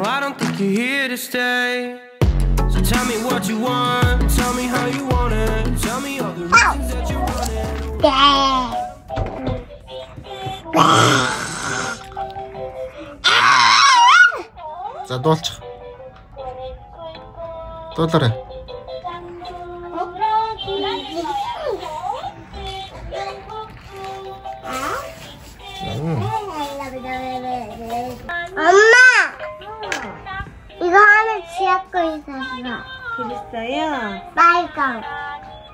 I don't think you're here to stay. So tell me what you want, tell me how you want it, tell me all the reasons that you want it. За дуулчих. Дуулаарай. 엄마! 이거 하나 지압 거 있었어. 그랬어요? 빨강.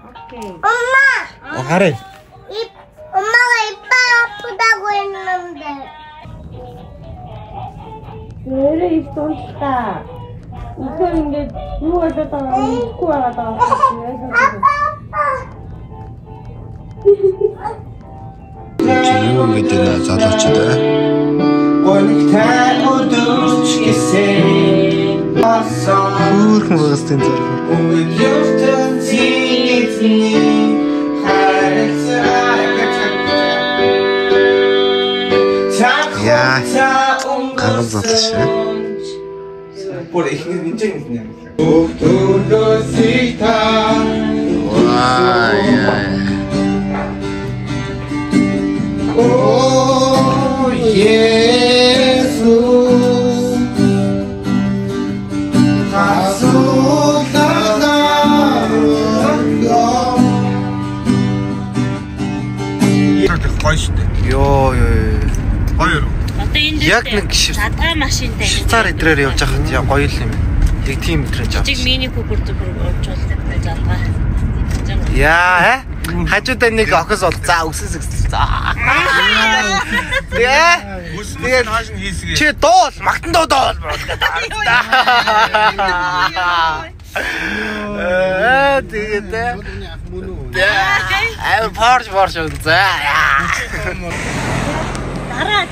오케이. 엄마! 가래. 엄마가 이빨 아프다고 했는데. 왜 이래 있었다. 웃었는데 누워있었다가 웃고 나갔다가 юу гэдэг нэ залуучдаа. Хүүхэн багстай зэрэг. Яа. Ганган залууш. Por ejemplo, ninja. Oh, Jesus. Ёо. Хоёр. Яг нэг задгаа машинтай цаар идрээр явж хахад гоё л юм. Яг тийм идрэж авчих. жиг мини купер зүгээр уучуулдаг задгаа. Яа, хажуудаа нэг охис бол за өсөс. Тэгээ. Тэгээд чи дуул, магтан дуул. Тэгээд Порш үзээ.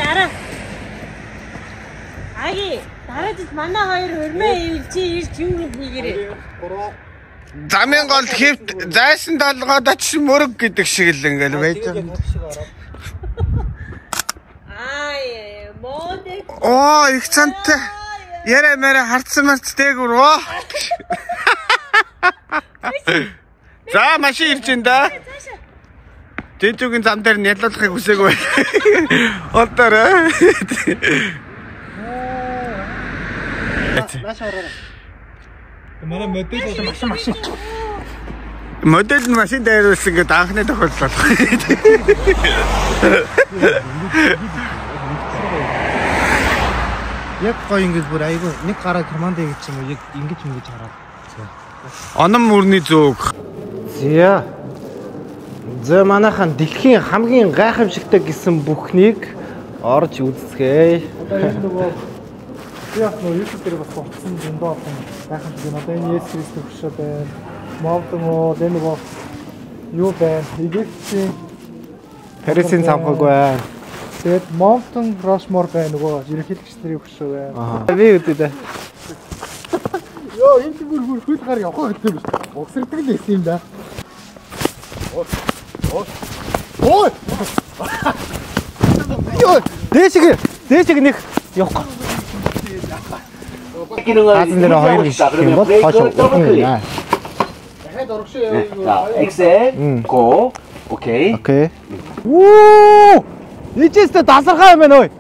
Дараа. Аги, дараач манай хоёр өрмөө ивэл чи ирж юу хийгэрээ. Замын гол хэвт зайсан толгойд ч мөрөг гэдэг шиг л ингээл байж байгаа. Модэг. Оо, их цантай. Ярэ мэрэ хартсан марц дээгүр оо. За машин ирж ин да. Дэжүүгийн зам дээр нялуулахыг хүсээгүй. Олдороо. Нааш ороо. Манай модель Модель нь машин дээр үсэн гэдэг анхны тохиолдол. Яг гоё ингэж бүр айгүй нэг гараа команд гэж юм уу яг ингэж хараад. Оном мөрний зөөг. Зя. За манайхан дэлхийн хамгийн гайхамшигтай гэсэн бүхнийг орж үзцгээе. Одоо энэ нөгөө яг нөө YouTube дээр бас болцсон зөндөө гайхамшиг юм. Одоо энэ Есүс Христос хөшөө байна. Мовдоо энэ нөгөө юу байна? Египтийн Парисын цамхаг байна. Тэгээд Mountain Rushmore байна нөгөө ерөнхийлөгч нарын хөшөө байна. Би үдээ. Йоо энэ бүр хөл гар явах гэдэг юм биш. Угсардаг л байсан юм да. Ой! Йоо, дээшиг нэг явах. Хаасан дээр хоёр гişх юм бол хойш ургана. Дахиад урагшаа. 자, 엑셀 고. 오케이. Окей. Уу! Ижээстэй дасархаа юм байна ой.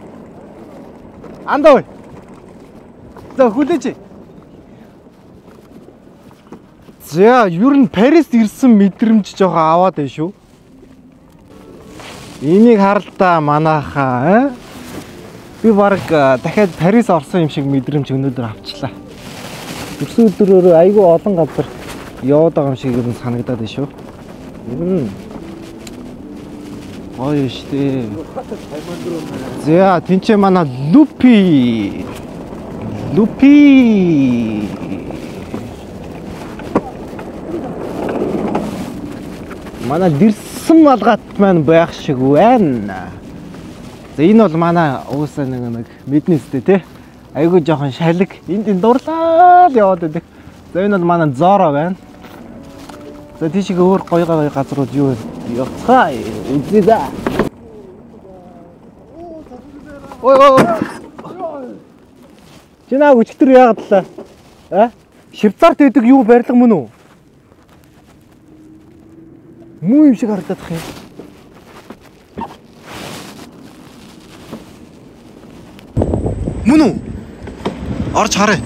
Андаа ой. За хүлээч. За, ер нь Парист ирсэн мэдрэмж жоохон аваад байна шүү. Энийг харалтаа манайхаа би баг дахиад Парис орсон юм шиг мэдрэмж өнөөдөр авчлаа. Өсөө өдрөөр айгүй олон газар яваад байгаа юм шиг ер нь санагдаад байна шүү. Гоё штэ. За, тэнцээ манай Лупи. Манай дэрсэн малгат маань байх шиг байна. За энэ бол манай уусаа нэг мэднэстэй те. Айгуу жоохон шалэг. Энд дурлаад яваад байдаг. За энэ бол манай Зоро байна. За тийшээ өөр гоё газрууд юу вэ? Явцгаа. Үзье да. Ой. Чинааг өчтөр яагаад талаа? А? Швейцарт байдаг юу барилга мөн үү? Муу юм шиг харагдах юм. Мөн үү? Орж харъя.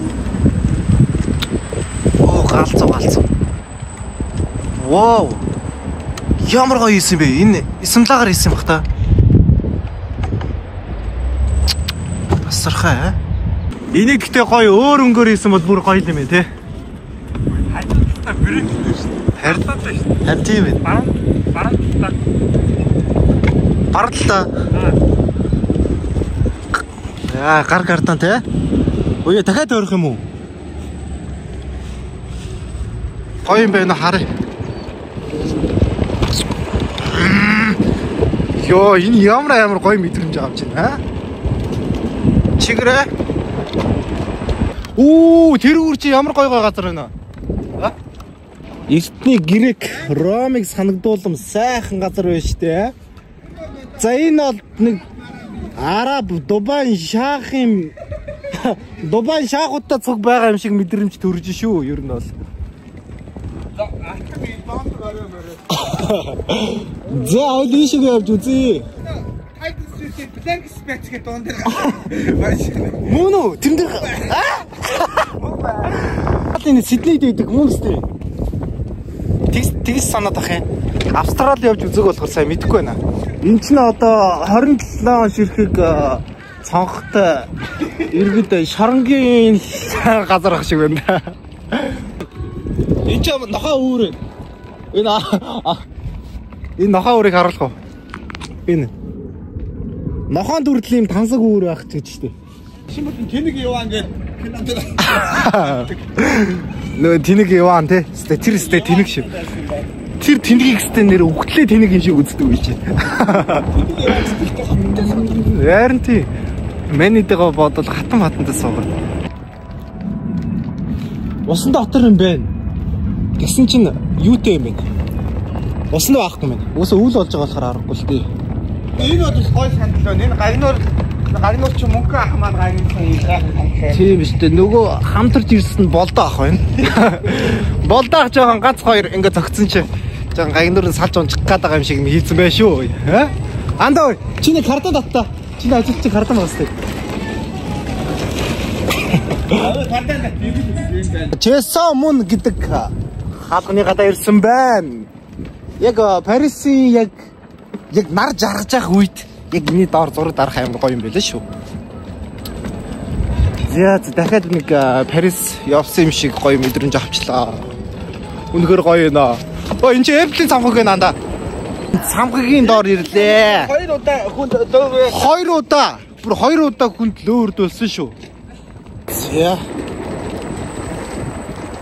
Оо, галзуу. Вау. Ямар гоё юм бэ? Энэ исламлагаар хийсэн бах та. Тасархаа. Энийг гэтээ гоё өөр өнгөөр хийсэн бол бүр гоё юм ээ, те. Хайлттай бэрэг шүү дээ. Харилцаатай шүү дээ. Харин тийм ээ. Баралта. Гар гартан те. Ууя дахиад өрөх юм уу? Гоё юм байна харъя. Йоо, энэ ямар гоё мэдрэмж авч байна, Чигрээ. Оо, тэр үр чи ямар гоё газар байна. Эртний Грек, Ромыг санагдуулам сайхан газар байна штэ. За энэ бол нэг Араб Дубай шаахын Дубай шаахуудтай цуг байгаа юм шиг мэдрэмж төрж шүү. Ер нь бол. За оли шиг явж үзье. Blank space гэдэг он дээр. Мөн үү? Тэн дээр. Энэ Сиднейд идэг хүмүүстэй. Тэгс санаад ах юм. Австрали явж үзэг болохоор сайн мэдэхгүй байна. Энд ч н одоо 27 он ширхэг цонхтой иргэд шарангийн газар ах шиг байна. Энд ч нохоо үүр. Энэ нохоо үүрийг харуулах уу? Энэ Нохон дүрдэл юм тансаг үүр байх гэж штэ. Шинэ тэнэг яваа ингээд кинонд нөө тэнэг яваа те. Тэр сте тэнэг шиг. Тэр тэнэгийг сте нэр өгтлээ тэнэг юм шиг үздэг үү чи. Ярин тий. Мэнийтэйгээ бодвол хатантаа суугаад. Усан дотор юм байна. Гэсэн чинь юутэй юм бэ? Усан байхгүй юм. Уусаа үйл болж байгаа болохоор аргагүй л дээ. Энэ бол гой сандлаа. Энэ гаринуур ч мөнгө ах маань гаринсан юм. Тийм шүү дээ. Нөгөө хамтарч ирсэн болдоо ах байна. Болдоо ах жоохон гац хоёр ингээ зөгцсөн чи жоохон гаринуур салж унчих гээд байгаа юм шиг хийцэн байх шүү. Андаа чиний кардан татта. Чиний ажил чи кардан бастай. Кардан татта. Чэсэн мөн гэдэг хаалганы гадаа ирсэн байна. Яг Парисын яг нар жаргаж явах үед яг миний доор зураг дарах амар гоё юм байлаа шүү. За дахиад нэг Парис явсан юм шиг гоё мэдрэмж авчлаа. Үнэхээр гоё нэ. Оо энэ чи Эплийн цамхаг байна анда. Цамхагийн доор ирлээ. 2 удаа хүнд лөө. 2 удаа. Бүр 2 удаа хүнд лөөрдүүлсэн шүү. За.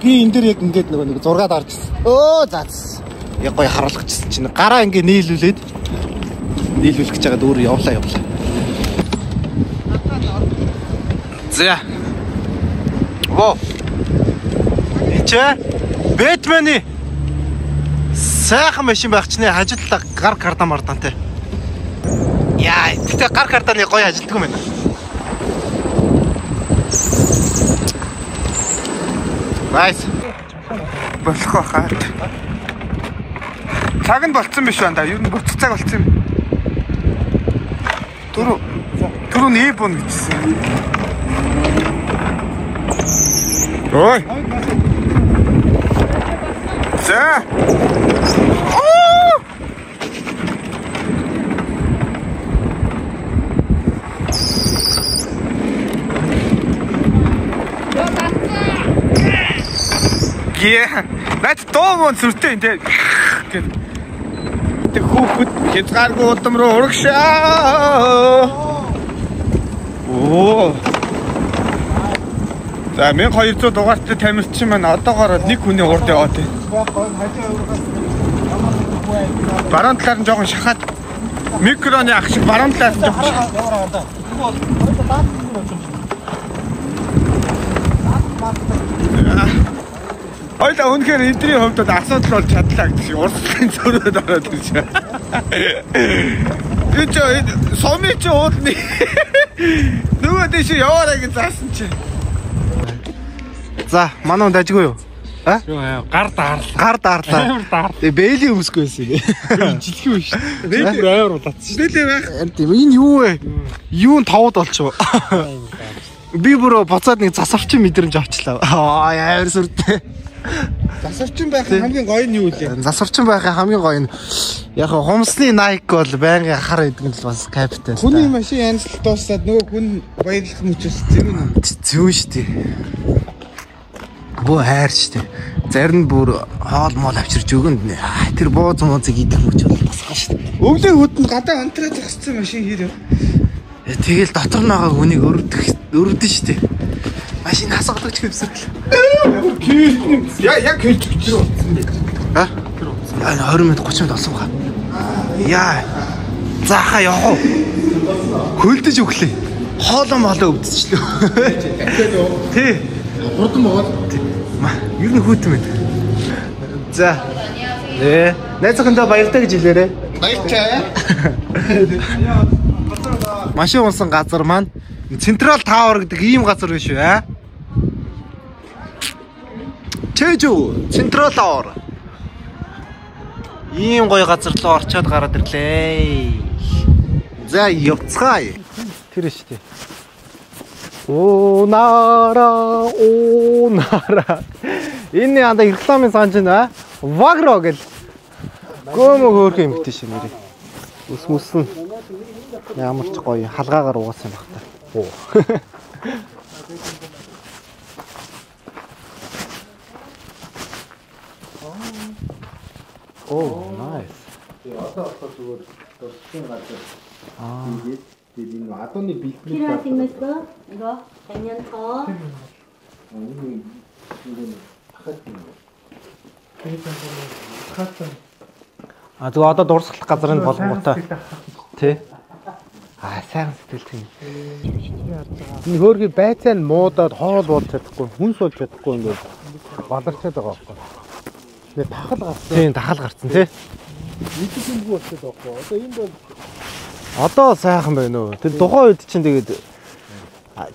Би энэ дэр яг ингээд нэг зургаад орчихсон. Өө заац. Яг гоё харуулчихсан чинь гараа ингээ нийлүүлээд нийлүүлэх гэж байгаад өөр явлаа. За. Во. Эчээ Бэтмений сайхан машин байх чинь хажилтаа гар кардан мардантай. Яа, тэгтээ гар карданы гоё ажилтдаг юм байна. Nice. Болох байхаа. Цаг нь болцсон биш байна да. Ер нь буцах цаг болцсон юм. Түрүү нэ бон гэсэн. Ой. За. Yeah. Наад доомон сүртэй энэ. Тэг хүүхэд хязгааргүй удам руу урагшаа. Оо. За 1200 дугаартай тамирчин маань одоогоор нэг хүний урд яваад байна. Баруун талаар нь жоохон шахаад микроны ах шиг баруун талаас нь жоохон шахаад. Ойлаа үнэхээр эдний хувьд асуудал бол чадлаа гэдэг шиг урдсан зөрөөд ороод ирж байна. Энд сомич уулны нөгөө дэше яваарай гэж заасан чи. За, манай хүн дажгүй юу? А? Гар даарлаа. Гар даарлаа. Тэгээ бэйли өмсгөө байсан. Жилхэн биш. Бэйли амар удаац. Бэйли байх. Энэ юу вэ? Юун тавд болчихоо. Би бүр буцаад нэг засавчин мэдрэмж авчлаа. Амар сүртэй. Засавчин байх хамгийн гоё нь юу вэ? Засавчин байх хамгийн гоё нь яг хумсны Nike бол байнгын хар идэг нь л бас капитал. Хүний машин янзлалт дуусаад нөгөө хүн баярлах мөчөөс зэвэн. Зэвэн штий. Бөө хайр штий. Зарим нь бүр хоол моол авчирч өгөнд нэ. Тэр бууз муузыг идэх мөч бол тасгаа штий. Өглөө хөдөн гадаа онтроо зогссон машин хийрээ. Тэгэл дотор нь байгаа хүнийг өрөвдөн штий. Машин хасгадаг ч хэвсэрэл. Яг хэлж бичрээ утсан би. А? 20 минут 30 минут болсон байгаа. Яа. Заахаа явах. Хөлдөж өглөө. Хоолоо молоо өвдчихлээ. Тий. Хурдан богоо. Ер нь хүүтэн мэд. За. Найзахандаа баяртай гэж хэлээрэй. Баяртай. Машин унсан газар маань Централ Тауэр гэдэг ийм газар биш үү аа? Чэжүү, Централ Тауэр. Ийм гоё газар руу орчоод гараад ирлээ. За явцгаая. Тэр шүү дээ. Оо нара. Энэ анда рекламын санаж байна. Вагро гэл. Гөөмө хөөх юм битэн шин нэрээ. Ус мөсөн. Ямар ч гоё халгаагаар угаасан байх та. Оо. Oh, nice. Одоо зүгээр дурсан газар. Тэгээд энэ адууны бэлтгэл. Кирасимэсо, 이거 작년터. А зөв одоо дурсгалах газар нь болгонготой. Тэ. Сайн сэтгэлтэй. Энэ хөөргий байцаа нь муудаад хоол болж чадахгүй, хүнс болж чадахгүй ингээд баларчаад байгаа байхгүй. Тэгээ тахал гарсан. Тийм, тахал гарсан тий. Нийт юмгүй болчиход байхгүй. Одоо энд бол одоо сайхан байна уу? Тэр тухайн үед чинь тэгээд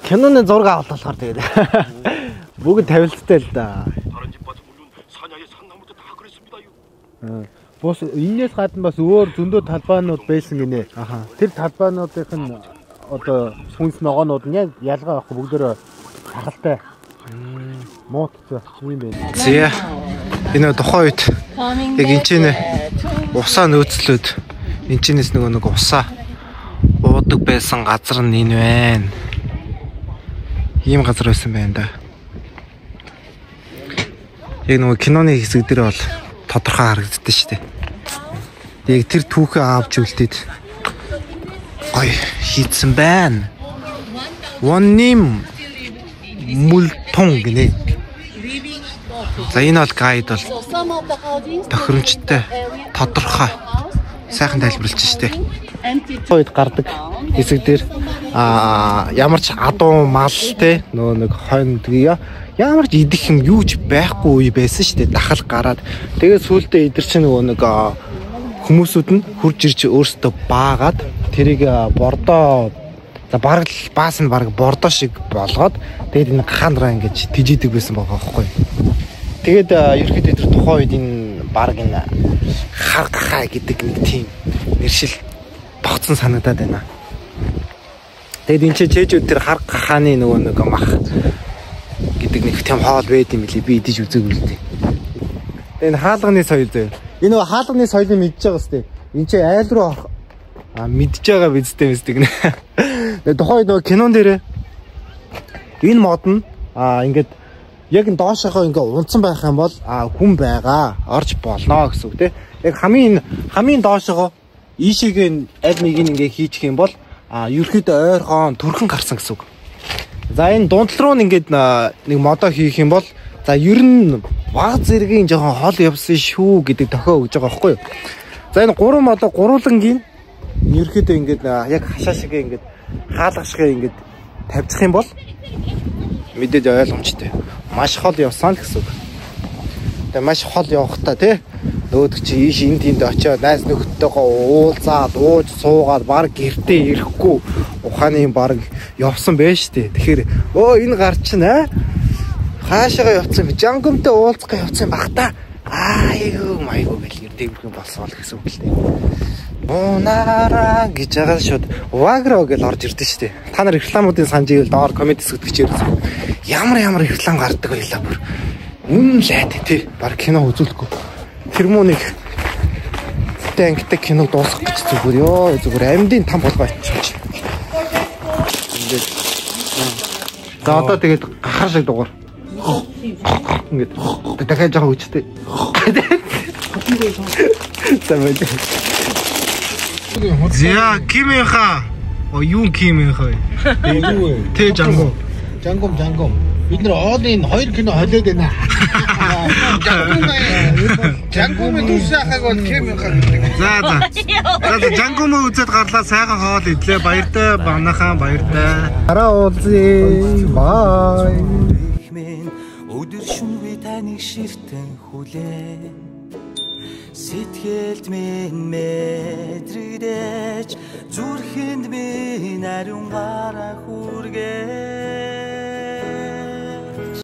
киноны зураг авалт болохоор тэгээд бүгд тавилттай л да. Бос энэс гадна бас өөр зөндөө талбайнууд байсан гинэ. Аха. Тэр талбайнуудынх нь одоо хүнс ногоонууд нь ялгаа авахгүй бүгдөө тахалтай. Муудтай юм байна. Зэ. Энэ тухайн үед яг энэчнээ усаа нөөцлөөд энэчнээс нэг усаа уудаг байсан газар нь энэ байна. Ийм газар байсан байна да. Яг нэг киноны хэсэг дээр бол тодорхой харагддаг шүү дээ. Яг тэр түүхээ авч үлдээд гоё хийцэн байна. Вонним мултон гинэ. За энэ бол гайд бол тохиромжтой тодорхой сайхан тайлбарлаж штэ. Хойд гардаг хэсэг дээр ямар ч адуу мал те нөгөө нэг хойно тэгээ ямар ч идэх юм юу ч байхгүй үе байсан штэ. Дахал гараад тэгээ сүултээ идэр чинь нөгөө нэг хүмүүсүүд нь хурж ирж өөрсдөө баагаад тэрийг бордоо за бараг баас нь бараг бордоо шиг болгоод тэгээд энэ гахандраа ингэж тижидэг байсан байгаа байхгүй. Тэгээд ерөөхдөө тэр тухайн үед энэ бараг энэ хар гахаа гэдэг нэг тийм нэршил тогтсон санагдаад байна. Тэгээд энэ чэжүүд тэр хар гахааны нөгөө нэг мах гэдэг нэг тийм хоол байд юм лээ би идэж үзээгүй л дээ. Энэ хаалганы соёл зөө. Энэ нөгөө хаалганы соёлыг мэдж байгаа сте. Энд чи айл руу мэдж байгаа бидтэй гэнэ. Тухайн нөгөө кинон дээр энэ мод нь ингээд яг энэ доошохоо ингээ унтсан байх юм бол хүн байгаа орж болно гэсэн үг тий. Яг хамгийн доошохоо ийшээгээ аль нэг ингээ хийчих юм бол ерөөхдөө ойрхон төрхөн гарсан гэсэн үг. За энэ дунтал руу ингээд нэг модоо хийх юм бол за ер нь баг зэргийн жоохон хол явсан шүү гэдэг тохио өгж байгаа байхгүй юу. За энэ гурван модоо гуруулангийн ерөөхдөө ингээд яг хашаа шиг ингээд хаалга шиг ингээд тавьчих юм бол мэдээж ойлгомжтой. Маш хол явсан л гэсэн үг. Тэгээ маш хол явах та тий. Нөгөөдөг чи ийш энд тэнд очиод найз нөхдөдтэйгээ уулзаад ууж суугаад баг гэртээ ирэхгүй ухааны баг явсан байж тээ. Тэгэхээр энэ гар чинь хаашаага явцсан бэ? Жангомтой уулзах явцсан баг та. Айгуу майгуу гэл эрдэмхэн болсоо л гэсэн үг л дээ. Унараа гэж байгаа шууд Вагро гэж орж ирдэ штэ. Та нар рекламуудын санаж ивэл доор коммент хэсэгт ирсэн. Ямар реклам гардаг байлаа бүр. Үнэлээд тий. Баг кино үзүүлэхгүй. Тэр муу нэг ангитай кино дуусгах гэж зүгээр ёо. Зүгээр амьдын там болгоо ичиж. Ингээд. За одоо тэгээд гахар шиг дугаар. Ингээд дахиад жоо үчтэй. Самэж. Зя кимэха. Юу кимэха. Тэ жангом. Жангом. Бид нар оолын 2 кино холиод байна. Жангомын дүүсэхаг бол кимэха гэдэг. За жангомоо үзээд гарлаа сайхан хоол идлээ. Баяртай банахаа баяртай. Дараа уулзъя. Бай. Өдөр шөнөгүй таныг ширтэн хүлээн сэтгэлд минь мэдрэгдэж зүрхэнд минь ариун гараа хүргээ